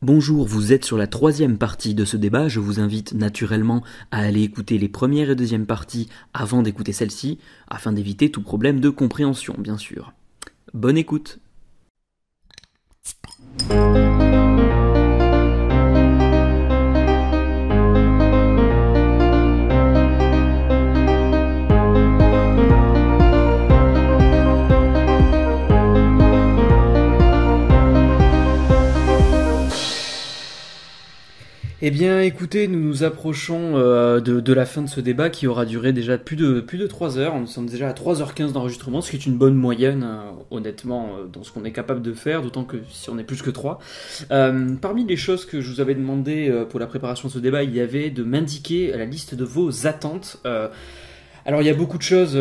Bonjour, vous êtes sur la troisième partie de ce débat. Je vous invite naturellement à aller écouter les premières et deuxièmes parties avant d'écouter celle-ci, afin d'éviter tout problème de compréhension, bien sûr. Bonne écoute. Eh bien, écoutez, nous nous approchons de la fin de ce débat qui aura duré déjà plus de 3 heures. Nous sommes déjà à 3h15 d'enregistrement, ce qui est une bonne moyenne, honnêtement, dans ce qu'on est capable de faire, d'autant que si on est plus que 3. Parmi les choses que je vous avais demandé pour la préparation de ce débat, il y avait de m'indiquer la liste de vos attentes. Alors, il y a beaucoup de choses,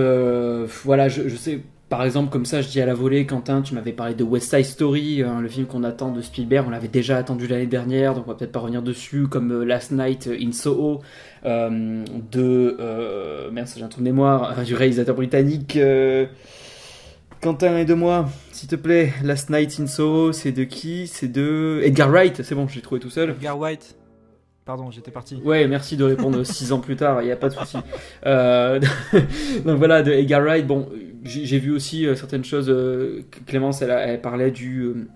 voilà, je sais... Par exemple, comme ça, je dis à la volée, Quentin, tu m'avais parlé de West Side Story, le film qu'on attend de Spielberg, on l'avait déjà attendu l'année dernière, donc on va peut-être pas revenir dessus, comme Last Night in Soho, merde, j'ai un trou de mémoire, du réalisateur britannique, Quentin, aide-moi, s'il te plaît. Last Night in Soho, c'est de qui? C'est de Edgar Wright, c'est bon, je l'ai trouvé tout seul. Edgar Wright. Pardon, j'étais parti. Ouais, merci de répondre 6 ans plus tard, il n'y a pas de souci. Donc voilà, de Edgar Wright, bon... J'ai vu aussi certaines choses. Clémence, elle parlait du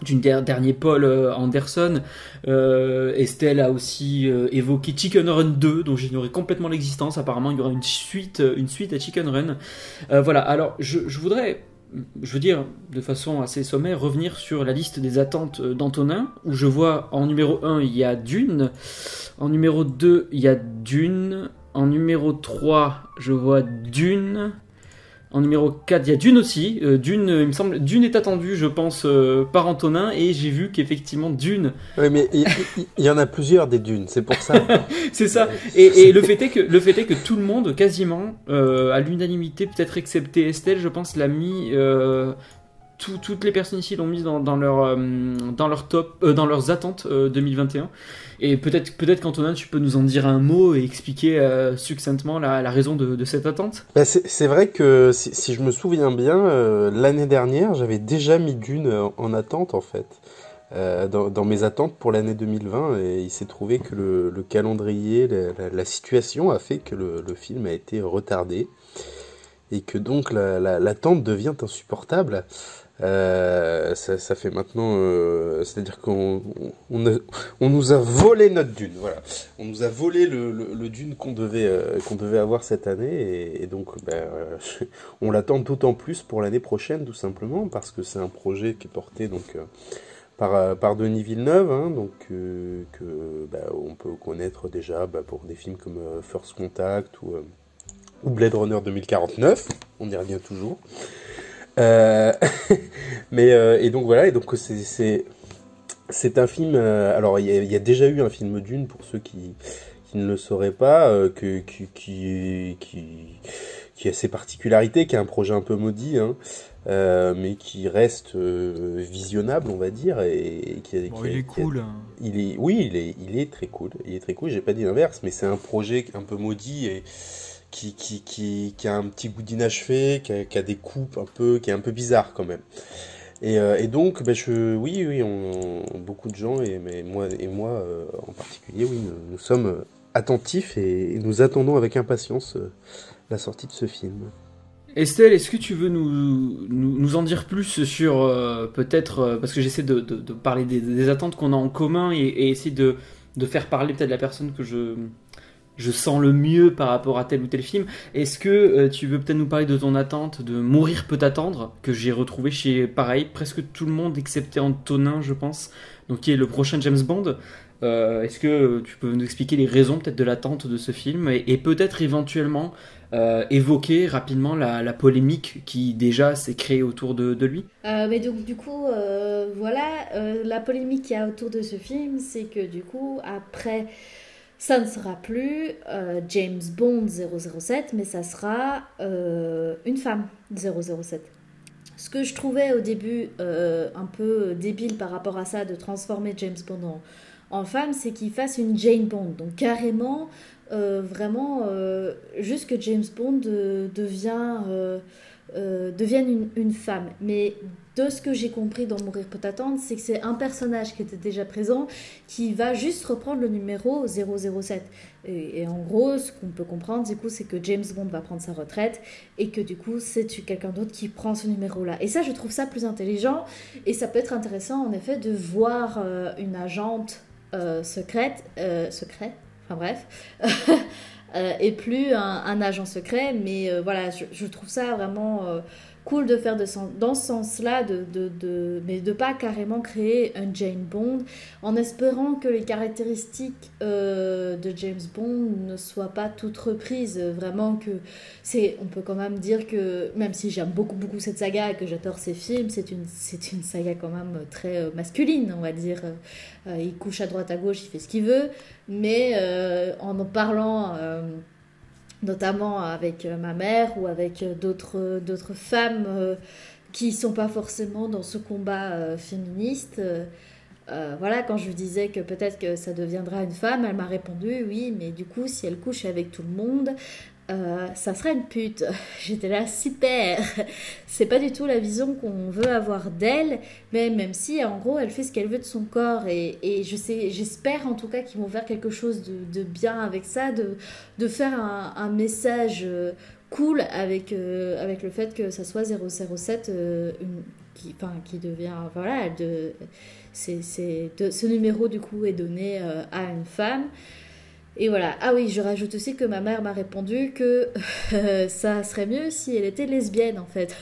dernier Paul Anderson. Estelle a aussi évoqué Chicken Run 2, dont j'ignorais complètement l'existence. Apparemment, il y aura une suite à Chicken Run. Voilà, alors je veux dire, de façon assez sommaire, revenir sur la liste des attentes d'Antonin, où je vois en numéro 1, il y a Dune. En numéro 2, il y a Dune. En numéro 3, je vois Dune. En numéro 4, il y a Dune aussi. Dune, il me semble, Dune est attendu, je pense, par Antonin, et j'ai vu qu'effectivement Dune... Oui, mais il y en a plusieurs des Dunes, c'est pour ça. C'est ça. Et le fait est que tout le monde, quasiment, à l'unanimité, peut-être excepté Estelle, je pense, l'a mis... toutes les personnes ici l'ont mis dans leur top, dans leurs attentes 2021. Et peut-être qu'Antonin, tu peux nous en dire un mot et expliquer succinctement la raison de cette attente. Bah c'est vrai que si je me souviens bien, l'année dernière, j'avais déjà mis Dune en attente en fait. Dans mes attentes pour l'année 2020, et il s'est trouvé que le calendrier, la situation a fait que le film a été retardé et que donc l'attente devient insupportable. Ça fait maintenant, c'est-à-dire qu'on nous a volé notre Dune, voilà. On nous a volé le Dune qu'on devait avoir cette année, et donc on l'attend d'autant plus pour l'année prochaine, tout simplement, parce que c'est un projet qui est porté donc par Denis Villeneuve, hein, donc on peut connaître déjà pour des films comme First Contact ou Blade Runner 2049, on y revient toujours. Et donc voilà, et donc c'est un film. Alors il y a déjà eu un film Dune pour ceux qui ne le sauraient pas, qui a ses particularités, qui est un projet un peu maudit, hein, mais qui reste visionnable, on va dire, et il est cool. Il est très cool. Il est très cool. J'ai pas dit l'inverse, mais c'est un projet un peu maudit et qui a un petit goût d'inachevé, qui a des coupes un peu, qui est un peu bizarre quand même. Et donc, beaucoup de gens, mais moi en particulier, oui, nous sommes attentifs et nous attendons avec impatience la sortie de ce film. Estelle, est-ce que tu veux nous en dire plus sur peut-être, parce que j'essaie de parler des attentes qu'on a en commun et essayer de faire parler peut-être la personne que je sens le mieux par rapport à tel ou tel film. Est-ce que tu veux peut-être nous parler de ton attente de Mourir peut attendre, que j'ai retrouvé chez, pareil, presque tout le monde, excepté Antonin, je pense, donc qui est le prochain James Bond. Est-ce que tu peux nous expliquer les raisons peut-être de l'attente de ce film et peut-être éventuellement évoquer rapidement la polémique qui déjà s'est créée autour de lui? Mais donc du coup, la polémique qu'il y a autour de ce film, c'est que du coup, après... Ça ne sera plus James Bond 007, mais ça sera une femme 007. Ce que je trouvais au début un peu débile par rapport à ça, de transformer James Bond en femme, c'est qu'il fasse une Jane Bond. Donc carrément, juste que James Bond devienne une femme. Mais de ce que j'ai compris dans Mourir peut attendre, c'est que c'est un personnage qui était déjà présent qui va juste reprendre le numéro 007. Et en gros, ce qu'on peut comprendre, du coup, c'est que James Bond va prendre sa retraite et que du coup, c'est quelqu'un d'autre qui prend ce numéro-là. Et ça, je trouve ça plus intelligent et ça peut être intéressant, en effet, de voir une agente secrète, enfin bref, et plus un agent secret, mais voilà, je trouve ça vraiment cool de faire dans ce sens-là, mais de pas carrément créer un Jane Bond, en espérant que les caractéristiques de James Bond ne soient pas toutes reprises, vraiment que on peut quand même dire que, même si j'aime beaucoup cette saga et que j'adore ces films, c'est une saga quand même très masculine, on va dire. Il couche à droite à gauche, il fait ce qu'il veut, mais en parlant notamment avec ma mère ou avec d'autres femmes qui sont pas forcément dans ce combat féministe. Voilà, quand je lui disais que peut-être que ça deviendra une femme, elle m'a répondu oui, mais du coup, si elle couche avec tout le monde, ça serait une pute. J'étais là, super. C'est pas du tout la vision qu'on veut avoir d'elle, mais même si en gros elle fait ce qu'elle veut de son corps, et j'espère en tout cas qu'ils vont faire quelque chose de bien avec ça, de faire un message cool avec le fait que ça soit 007 qui devient, voilà, ce numéro du coup est donné à une femme. Et voilà. Ah oui, je rajoute aussi que ma mère m'a répondu que ça serait mieux si elle était lesbienne, en fait.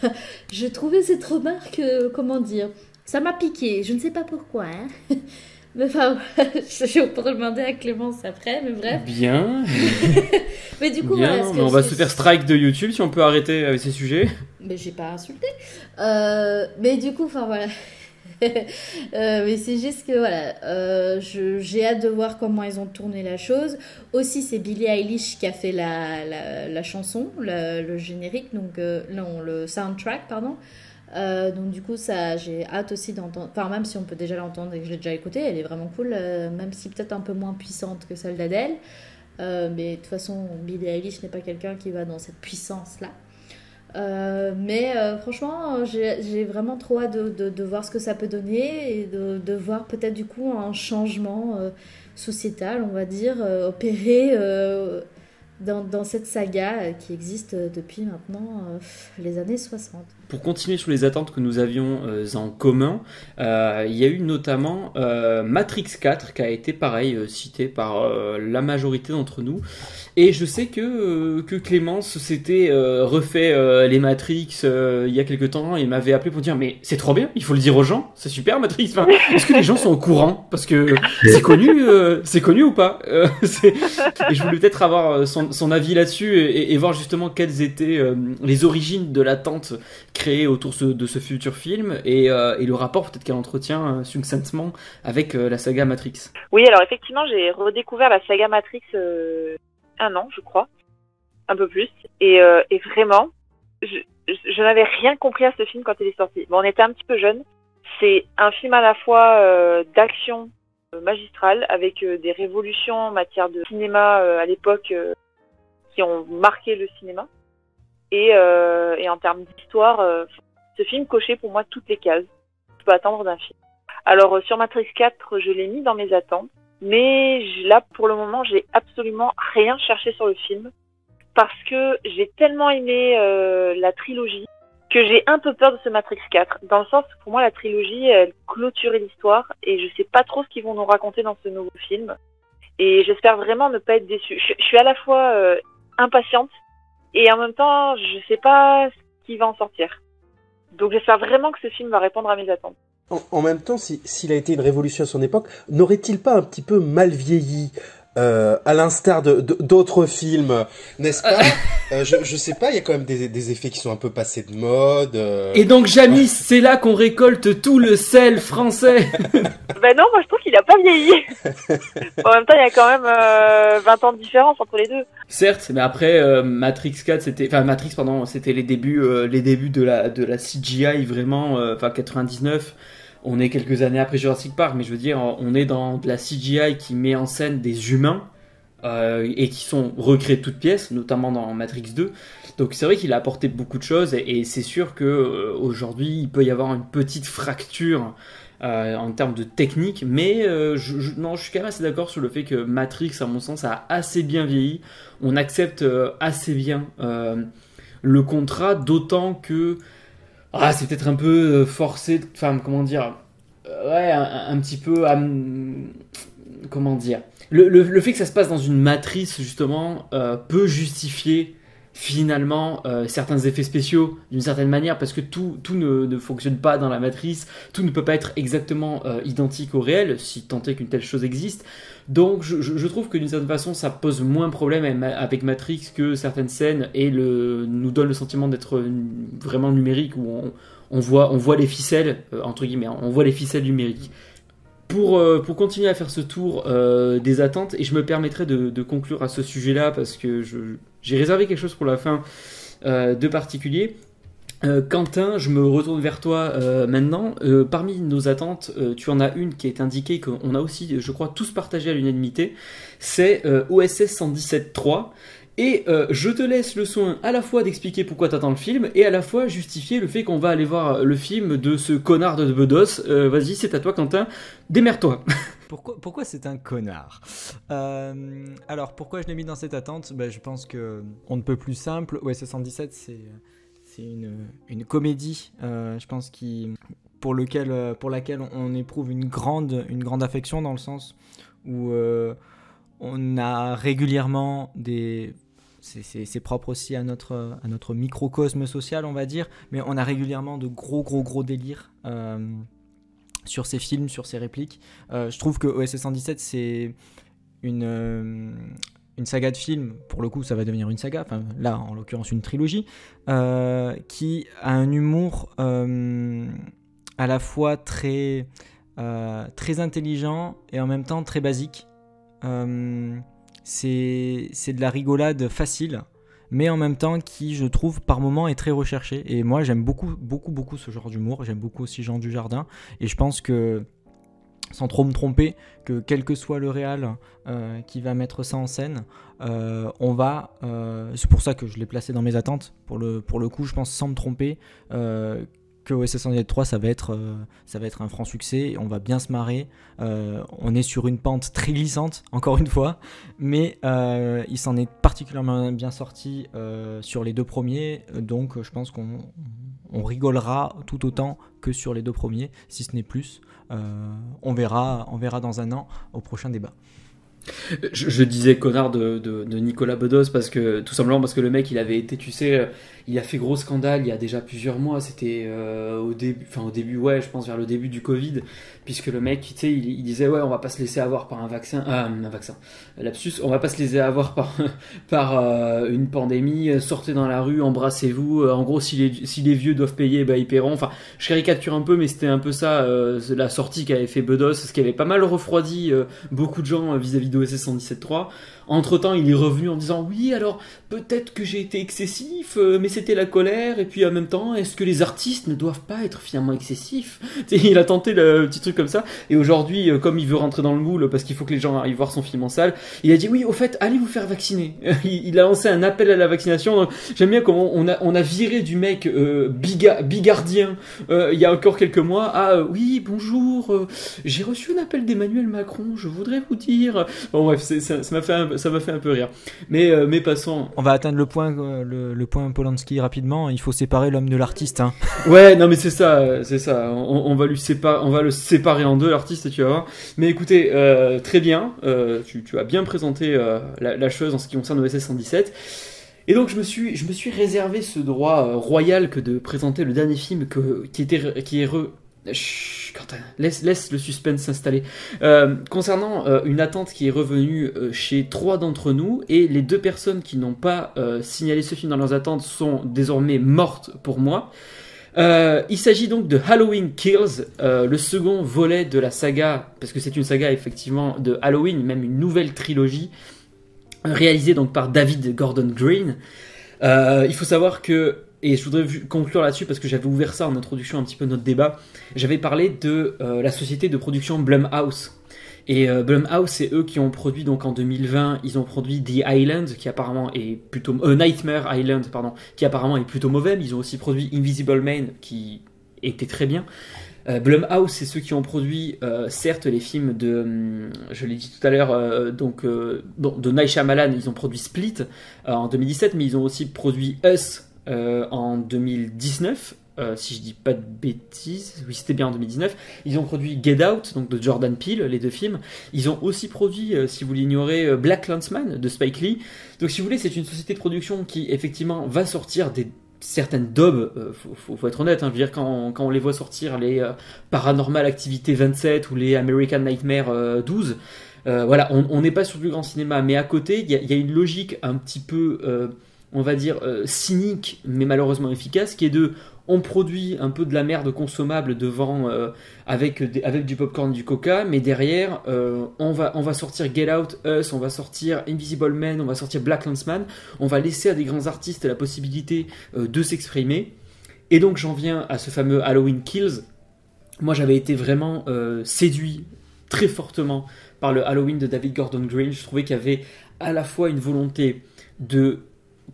J'ai trouvé cette remarque, comment dire, ça m'a piqué. Je ne sais pas pourquoi, hein. Mais enfin, je pourrais demander à Clémence après, mais bref. Bien. Mais du coup, bien, voilà, mais on va se faire strike de YouTube si on peut arrêter avec ces sujets. Mais j'ai pas insulté. Mais du coup, enfin voilà. Mais c'est juste que voilà, j'ai hâte de voir comment ils ont tourné la chose. Aussi, c'est Billie Eilish qui a fait la chanson, le générique, donc non, le soundtrack, pardon. Donc du coup, ça, j'ai hâte aussi d'entendre. Enfin, même si on peut déjà l'entendre et que je l'ai déjà écoutée, elle est vraiment cool, même si peut-être un peu moins puissante que celle d'Adèle. Mais de toute façon, Billie Eilish n'est pas quelqu'un qui va dans cette puissance-là. Mais franchement, j'ai vraiment trop hâte de voir ce que ça peut donner et de voir peut-être du coup un changement sociétal, on va dire, opéré dans cette saga qui existe depuis maintenant les années 60. Pour continuer sur les attentes que nous avions en commun, il y a eu notamment Matrix 4 qui a été pareil cité par la majorité d'entre nous. Et je sais que Clémence s'était refait les Matrix il y a quelques temps et m'avait appelé pour dire mais c'est trop bien, il faut le dire aux gens, c'est super Matrix. Enfin, est-ce que les gens sont au courant? Parce que c'est connu ou pas? Et je voulais peut-être avoir son avis là-dessus et voir justement quelles étaient les origines de l'attente créée autour de ce futur film et le rapport peut-être qu'elle entretient succinctement avec la saga Matrix. Oui, alors effectivement, j'ai redécouvert la saga Matrix un an, je crois, un peu plus, et vraiment, je n'avais rien compris à ce film quand il est sorti. Bon, on était un petit peu jeunes. C'est un film à la fois d'action magistrale, avec des révolutions en matière de cinéma à l'époque qui ont marqué le cinéma. Et en termes d'histoire, ce film cochait pour moi toutes les cases. Je peux attendre d'un film. Alors sur Matrix 4, je l'ai mis dans mes attentes, mais là pour le moment, j'ai absolument rien cherché sur le film parce que j'ai tellement aimé la trilogie que j'ai un peu peur de ce Matrix 4. Dans le sens où pour moi la trilogie, elle clôturait l'histoire et je sais pas trop ce qu'ils vont nous raconter dans ce nouveau film. Et j'espère vraiment ne pas être déçue. Je suis à la fois impatiente et en même temps, je sais pas ce qui va en sortir. Donc j'espère vraiment que ce film va répondre à mes attentes. En même temps, s'il a été une révolution à son époque, n'aurait-il pas un petit peu mal vieilli à l'instar d'autres films, n'est-ce pas? Je sais pas, il y a quand même des effets qui sont un peu passés de mode. Et donc, Jamis, c'est là qu'on récolte tout le sel français. Ben non, moi je trouve qu'il a pas vieilli. En même temps, il y a quand même 20 ans de différence entre les deux. Certes, mais après Matrix 4, c'était les débuts de la CGI vraiment, 99. On est quelques années après Jurassic Park, mais je veux dire, on est dans de la CGI qui met en scène des humains et qui sont recréés de toutes pièces, notamment dans Matrix 2. Donc c'est vrai qu'il a apporté beaucoup de choses et c'est sûr que aujourd'hui il peut y avoir une petite fracture en termes de technique, mais non, je suis quand même assez d'accord sur le fait que Matrix, à mon sens, a assez bien vieilli. On accepte assez bien le contrat, d'autant que c'est peut-être un peu forcé, enfin comment dire, ouais, un petit peu, comment dire, le fait que ça se passe dans une matrice justement peut justifier finalement certains effets spéciaux d'une certaine manière, parce que tout ne fonctionne pas dans la matrice, tout ne peut pas être exactement identique au réel, si tant est qu'une telle chose existe. Donc je trouve que d'une certaine façon ça pose moins problème avec Matrix que certaines scènes et nous donne le sentiment d'être vraiment numérique, où on voit les ficelles, entre guillemets, on voit les ficelles numériques. Pour continuer à faire ce tour des attentes, et je me permettrai de conclure à ce sujet-là, parce que j'ai réservé quelque chose pour la fin de particulier. Quentin, je me retourne vers toi maintenant. Parmi nos attentes, tu en as une qui est indiquée, qu'on a aussi, je crois, tous partagé à l'unanimité, c'est OSS 117.3. Et je te laisse le soin à la fois d'expliquer pourquoi t'attends le film et à la fois justifier le fait qu'on va aller voir le film de ce connard de Bedos. Vas-y, c'est à toi Quentin, démerde-toi. Pourquoi c'est un connard Alors, pourquoi je l'ai mis dans cette attente ? Je pense qu'on ne peut plus simple. OSS 117, c'est une comédie, je pense, pour laquelle on éprouve une grande affection, dans le sens où on a régulièrement c'est propre aussi à notre microcosme social, on va dire, mais on a régulièrement de gros délires sur ces films, sur ces répliques. Je trouve que OSS 117, c'est une saga de films, pour le coup ça va devenir une saga, enfin là en l'occurrence une trilogie, qui a un humour à la fois très intelligent et en même temps très basique. C'est de la rigolade facile, mais en même temps qui, je trouve, par moments est très recherché. Et moi j'aime beaucoup ce genre d'humour, j'aime beaucoup aussi Jean Dujardin, et je pense que, sans trop me tromper, que quel que soit le réal qui va mettre ça en scène, c'est pour ça que je l'ai placé dans mes attentes, pour le coup, je pense, sans me tromper, que OSS 117.3 ça va être un franc succès, on va bien se marrer, on est sur une pente très glissante, encore une fois, mais il s'en est particulièrement bien sorti sur les deux premiers, donc je pense qu'on rigolera tout autant que sur les deux premiers, si ce n'est plus. On verra dans un an au prochain débat. Je disais connard de Nicolas Bedos tout simplement parce que le mec il avait été, tu sais, il a fait gros scandale il y a déjà plusieurs mois, c'était au début, ouais, je pense vers le début du Covid, puisque le mec, tu sais, il disait ouais, on va pas se laisser avoir par un vaccin, lapsus, on va pas se laisser avoir par une pandémie, sortez dans la rue, embrassez-vous, en gros si les vieux doivent payer, ils paieront, enfin je caricature un peu, mais c'était un peu ça, la sortie qu'avait fait Bedos, ce qui avait pas mal refroidi beaucoup de gens vis-à-vis d'OSS 117.3. Entre-temps, il est revenu en disant oui, alors peut-être que j'ai été excessif, mais c'était la colère, et puis en même temps, est-ce que les artistes ne doivent pas être finalement excessifs ? Il a tenté le petit truc comme ça, et aujourd'hui, comme il veut rentrer dans le moule, parce qu'il faut que les gens aillent voir son film en salle, il a dit oui, au fait, allez vous faire vacciner. Il a lancé un appel à la vaccination, donc j'aime bien comment on a viré du mec bigardien il y a encore quelques mois, oui, bonjour, j'ai reçu un appel d'Emmanuel Macron, je voudrais vous dire... Bon bref, ça m'a fait un peu rire. Mais passons. On va atteindre le point Polanski rapidement. Il faut séparer l'homme de l'artiste. Hein. Ouais, non mais c'est ça. On va le séparer en deux, l'artiste, tu vas voir. Mais écoutez, très bien. Tu as bien présenté la chose en ce qui concerne OSS 117. Et donc je me suis réservé ce droit royal que de présenter le dernier film qui est Chut, Quentin, laisse le suspense s'installer. Concernant une attente qui est revenue chez 3 d'entre nous, et les 2 personnes qui n'ont pas signalé ce film dans leurs attentes sont désormais mortes pour moi. Il s'agit donc de Halloween Kills, le second volet de la saga, parce que c'est une saga effectivement de Halloween, même une nouvelle trilogie, réalisée donc par David Gordon Green. Il faut savoir que, et je voudrais conclure là-dessus parce que j'avais ouvert ça en introduction un petit peu de notre débat, j'avais parlé de la société de production Blumhouse. Et Blumhouse, c'est eux qui ont produit, donc en 2020, ils ont produit The Island, qui apparemment est plutôt... Nightmare Island, pardon, qui apparemment est plutôt mauvais, mais ils ont aussi produit Invisible Man, qui était très bien. Blumhouse, c'est ceux qui ont produit, certes, les films de... je l'ai dit tout à l'heure, de Night Shyamalan, ils ont produit Split en 2017, mais ils ont aussi produit Us en 2019. Si je dis pas de bêtises, oui c'était bien en 2019. Ils ont produit Get Out, donc de Jordan Peele, les deux films. Ils ont aussi produit, si vous l'ignorez, Black Clansman de Spike Lee. Donc si vous voulez, c'est une société de production qui effectivement va sortir certaines daubes, faut être honnête, hein, je veux dire, quand on les voit sortir, les Paranormal Activity 27 ou les American Nightmare 12, voilà, on n'est pas sur du grand cinéma, mais à côté, il y a une logique un petit peu, on va dire, cynique, mais malheureusement efficace, qui est on produit un peu de la merde consommable devant avec du popcorn, du coca, mais derrière on va sortir Get Out, Us, on va sortir Invisible Man, on va sortir Black Clansman, on va laisser à des grands artistes la possibilité de s'exprimer. Et donc j'en viens à ce fameux Halloween Kills. Moi j'avais été vraiment séduit très fortement par le Halloween de David Gordon Green. Je trouvais qu'il y avait à la fois une volonté de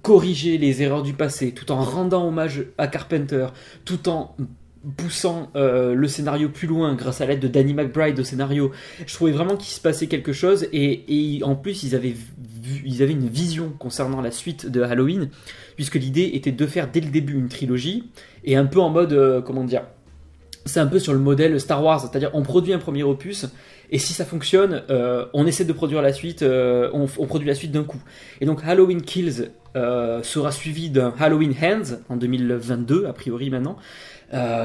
corriger les erreurs du passé, tout en rendant hommage à Carpenter, tout en poussant le scénario plus loin grâce à l'aide de Danny McBride au scénario. Je trouvais vraiment qu'il se passait quelque chose et en plus ils avaient une vision concernant la suite de Halloween, puisque l'idée était de faire dès le début une trilogie et un peu en mode, comment dire, c'est un peu sur le modèle Star Wars, c'est-à-dire on produit un premier opus et si ça fonctionne, on essaie de produire la suite, on produit la suite d'un coup. Et donc Halloween Kills sera suivi d'un Halloween Ends en 2022, a priori maintenant,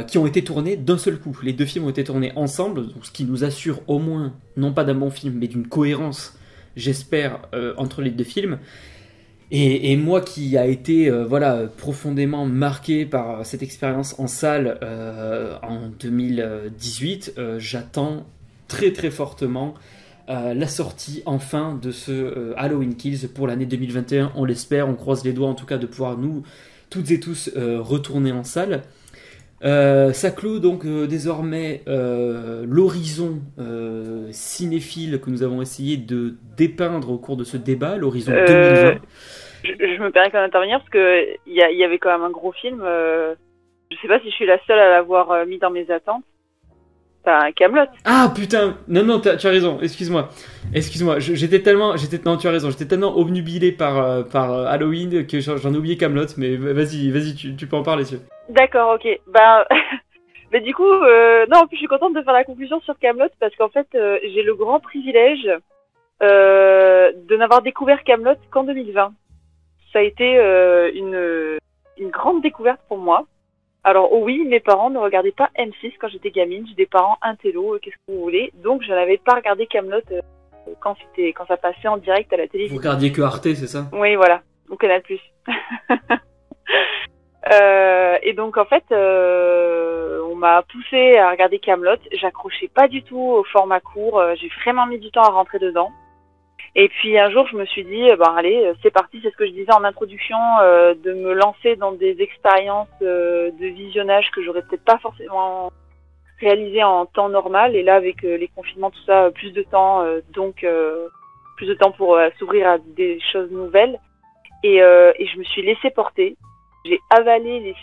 qui ont été tournés d'un seul coup. Les deux films ont été tournés ensemble, donc ce qui nous assure au moins, non pas d'un bon film, mais d'une cohérence, j'espère, entre les deux films. Et moi qui a été profondément marqué par cette expérience en salle en 2018, j'attends très très fortement la sortie enfin de ce Halloween Kills pour l'année 2021. On l'espère, on croise les doigts en tout cas de pouvoir nous toutes et tous retourner en salle. Ça clôt donc désormais l'horizon cinéphile que nous avons essayé de dépeindre au cours de ce débat, l'horizon 2020. Je me permets quand même d'intervenir parce que il y avait quand même un gros film. Je sais pas si je suis la seule à l'avoir mis dans mes attentes. T'as Kaamelott. Ah putain, non, tu as raison. Excuse-moi. Non, tu as raison. J'étais tellement obnubilé par Halloween que j'en ai oublié Kaamelott. Mais vas-y, tu peux en parler, tu. D'accord, ok. Mais du coup, non, en plus, je suis contente de faire la conclusion sur Kaamelott parce qu'en fait, j'ai le grand privilège de n'avoir découvert Kaamelott qu'en 2020. Ça a été une grande découverte pour moi. Alors oui, mes parents ne regardaient pas M6 quand j'étais gamine. J'ai des parents intello, qu'est-ce que vous voulez. Donc je n'avais pas regardé Kaamelott quand ça passait en direct à la télévision. Vous regardiez que Arte, c'est ça? Oui, voilà, ou Canal+. Et donc en fait, on m'a poussé à regarder Kaamelott. J'accrochais pas du tout au format court. J'ai vraiment mis du temps à rentrer dedans. Et puis un jour, je me suis dit, allez, c'est parti. C'est ce que je disais en introduction, de me lancer dans des expériences de visionnage que j'aurais peut-être pas forcément réalisées en temps normal. Et là, avec les confinements, tout ça, plus de temps, donc plus de temps pour s'ouvrir à des choses nouvelles. Et je me suis laissée porter. J'ai avalé les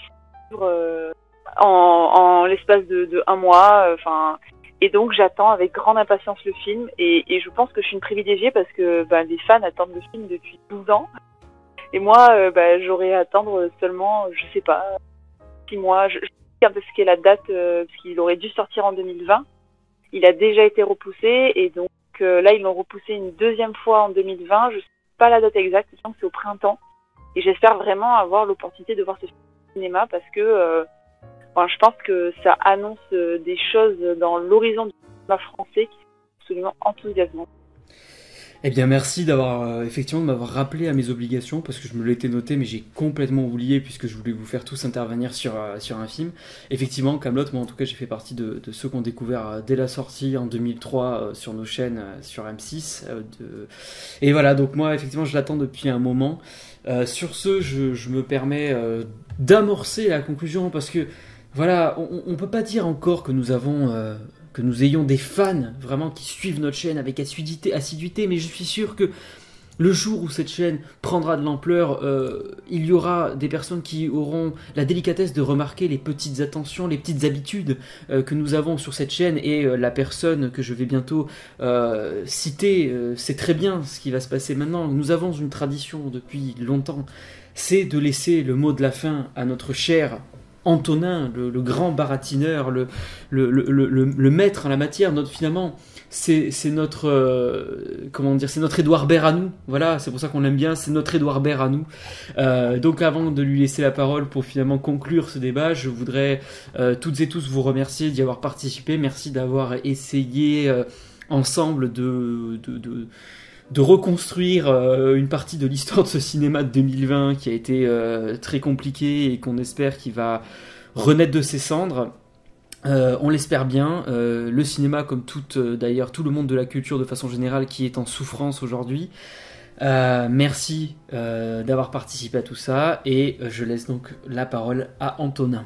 livres en l'espace de un mois. Et donc j'attends avec grande impatience le film et je pense que je suis une privilégiée parce que les fans attendent le film depuis 12 ans et moi j'aurais à attendre seulement, je sais pas, 6 mois. Je sais un peu ce qu'est la date parce qu'il aurait dû sortir en 2020. Il a déjà été repoussé et donc là ils l'ont repoussé une deuxième fois en 2020. Je sais pas la date exacte, il semble que c'est au printemps et j'espère vraiment avoir l'opportunité de voir ce film au cinéma parce que je pense que ça annonce des choses dans l'horizon du cinéma français qui sont absolument enthousiasmantes. Eh bien, merci d'avoir effectivement de m'avoir rappelé à mes obligations parce que je me l'étais noté, mais j'ai complètement oublié puisque je voulais vous faire tous intervenir sur un film. Effectivement, Kaamelott, moi en tout cas, j'ai fait partie de ceux qui ont découvert dès la sortie en 2003 sur nos chaînes sur M6. Et voilà, donc moi effectivement, je l'attends depuis un moment. Sur ce, je me permets d'amorcer la conclusion parce que voilà, on peut pas dire encore que nous avons que nous ayons des fans vraiment qui suivent notre chaîne avec assiduité, mais je suis sûr que le jour où cette chaîne prendra de l'ampleur, il y aura des personnes qui auront la délicatesse de remarquer les petites attentions, les petites habitudes que nous avons sur cette chaîne, et la personne que je vais bientôt citer sait très bien ce qui va se passer maintenant. Nous avons une tradition depuis longtemps, c'est de laisser le mot de la fin à notre cher Antonin, le grand baratineur, le maître en la matière. Finalement, c'est notre c'est notre Édouard Baird à nous. Voilà, c'est pour ça qu'on l'aime bien. C'est notre Édouard Baird à nous. Donc, avant de lui laisser la parole pour finalement conclure ce débat, je voudrais toutes et tous vous remercier d'y avoir participé. Merci d'avoir essayé ensemble de reconstruire une partie de l'histoire de ce cinéma de 2020 qui a été très compliqué et qu'on espère qu'il va renaître de ses cendres. On l'espère bien. Le cinéma, comme d'ailleurs tout le monde de la culture de façon générale, qui est en souffrance aujourd'hui. Merci d'avoir participé à tout ça, et je laisse donc la parole à Antonin.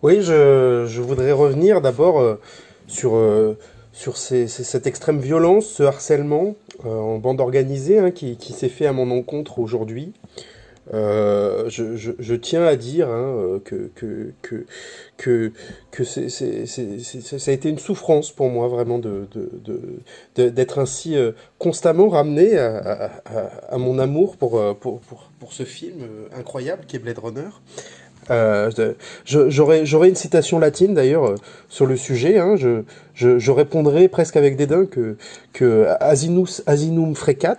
Oui, je voudrais revenir d'abord sur cette extrême violence, ce harcèlement en bande organisée qui s'est fait à mon encontre aujourd'hui. Je tiens à dire que ça a été une souffrance pour moi vraiment d'être ainsi constamment ramené à mon amour pour ce film incroyable qui est Blade Runner. J'aurais une citation latine d'ailleurs sur le sujet. Je répondrai presque avec dédain que asinum frecat.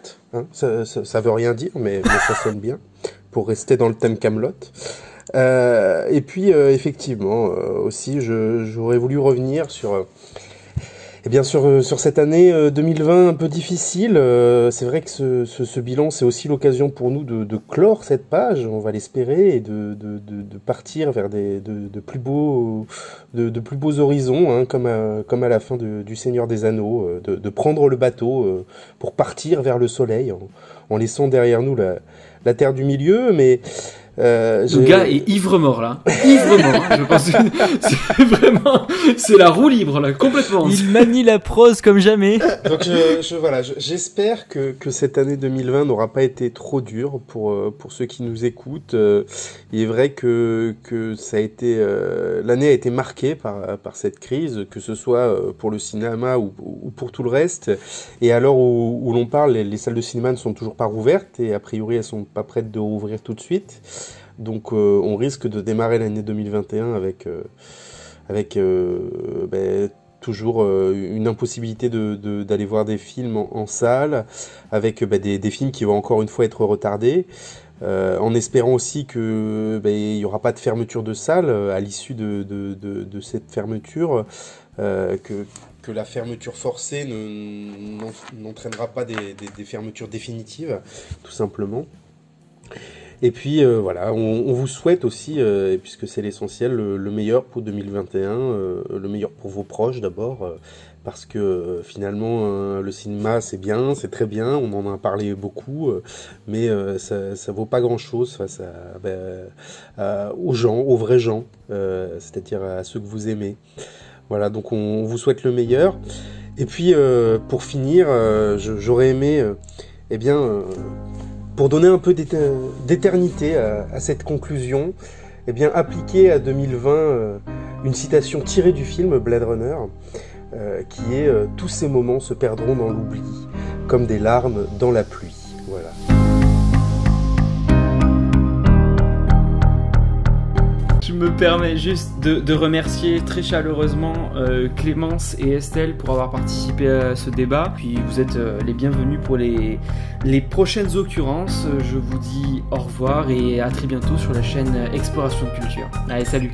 Ça veut rien dire, mais ça sonne bien pour rester dans le thème Camelot. Et puis effectivement aussi, j'aurais voulu revenir sur cette année 2020 un peu difficile. C'est vrai que ce bilan, c'est aussi l'occasion pour nous de clore cette page, on va l'espérer, et de partir vers de plus beaux horizons, comme à la fin du Seigneur des Anneaux, de prendre le bateau pour partir vers le soleil, en laissant derrière nous la terre du milieu, mais le gars est ivre-mort là, ivre-mort. Je pense que c'est la roue libre là, complètement. Il manie la prose comme jamais. Donc j'espère que cette année 2020 n'aura pas été trop dure pour ceux qui nous écoutent. Il est vrai que ça a été l'année a été marquée par cette crise, que ce soit pour le cinéma ou pour tout le reste. Et à l'heure où l'on parle, les salles de cinéma ne sont toujours pas rouvertes, et a priori elles sont pas prêtes de rouvrir tout de suite. Donc on risque de démarrer l'année 2021 avec toujours une impossibilité d'aller voir des films en salle, avec des films qui vont encore une fois être retardés, en espérant aussi que il y aura pas de fermeture de salle à l'issue de cette fermeture, que la fermeture forcée n'entraînera pas des fermetures définitives, tout simplement. Et puis on vous souhaite aussi, puisque c'est l'essentiel, le meilleur pour 2021, le meilleur pour vos proches d'abord, parce que finalement le cinéma c'est bien, c'est très bien, on en a parlé beaucoup, mais ça vaut pas grand chose face aux gens, aux vrais gens, c'est-à-dire à ceux que vous aimez. Voilà, donc on vous souhaite le meilleur. Et puis pour finir, j'aurais aimé pour donner un peu d'éternité à cette conclusion, appliquer à 2020 une citation tirée du film Blade Runner, qui est « Tous ces moments se perdront dans l'oubli, comme des larmes dans la pluie ». Voilà. Je me permets juste de remercier très chaleureusement Clémence et Estelle pour avoir participé à ce débat. Puis vous êtes les bienvenus pour les prochaines occurrences. Je vous dis au revoir et à très bientôt sur la chaîne Exploration de Culture. Allez, salut!